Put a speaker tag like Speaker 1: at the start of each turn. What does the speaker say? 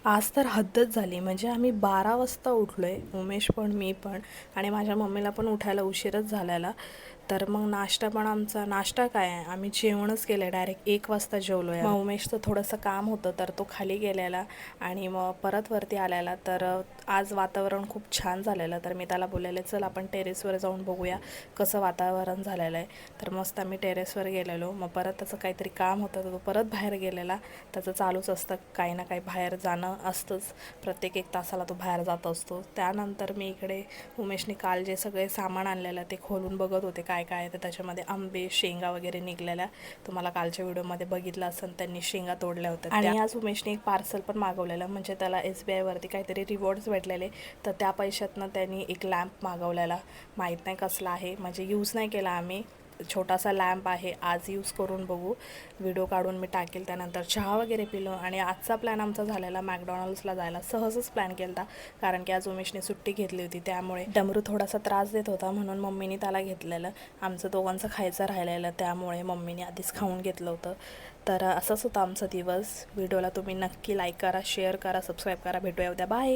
Speaker 1: आज तर हद्दच झाली. म्हणजे आम्ही 12 वाजता उठलो आहे, उमेश पण, मी पण आणि माझ्या मम्मीला पण उठायला उशीरच झालेला. तर मग नाश्ता पण आमचा नाश्ता काय आहे, आम्ही जेवणच केलं आहे. डायरेक्ट 1 वाजता जेवलो आहे. मग उमेशचं थोडंसं काम होतं तर तो खाली गेलेला आणि मग परत वरती आलेला. तर आज वातावरण खूप छान झालेलं. तर मी त्याला बोललेले, चल आपण टेरेसवर जाऊन बघूया कसं वातावरण झालेलं आहे. तर मस्त आम्ही टेरेसवर गेलेलो. मग परत त्याचं काहीतरी काम होतं तर तो परत बाहेर गेलेला. त्याचं चालूच असतं काही ना काही बाहेर जाणं असतंच. प्रत्येक 1 तासाला तो बाहेर जात असतो. त्यानंतर मी इकडे उमेशने काल जे सगळे सामान आणलेलं ते खोलून बघत होते काय काय आहे. तर त्याच्यामध्ये आंबे, शेंगा वगैरे निघलेल्या. तुम्हाला कालच्या व्हिडिओमध्ये बघितलं असेल, त्यांनी शेंगा तोडल्या होत्या. आणि आज उमेशने एक पार्सल पण मागवलेलं, म्हणजे त्याला SBI वरती काहीतरी रिवॉर्ड्स भेटलेले. तर त्या पैशातनं त्यांनी एक लॅम्प मागवलेला. माहीत नाही कसला आहे, म्हणजे यूज नाही केला आम्ही. छोटासा लॅम्प आहे. आज यूज करून बघू, व्हिडिओ काढून मी टाकेल. त्यानंतर चहा वगैरे पिलो आणि आजचा प्लॅन आमचा झालेला मॅकडॉनल्ड्सला जायला. सहजच प्लॅन केला होता कारण की आज उमेशने सुट्टी घेतली होती. त्यामुळे डमरू थोडासा त्रास देत होता म्हणून मम्मीने त्याला घेतलेलं. आमचं दोघांचं खायचं राहिलेलं त्यामुळे मम्मीने आधीच खाऊन घेतलं होतं. तर असंच होतं आमचा दिवस. व्हिडिओला तुम्ही नक्की लाईक करा, शेअर करा, सबस्क्राईब करा. भेटूया उद्या. बाय.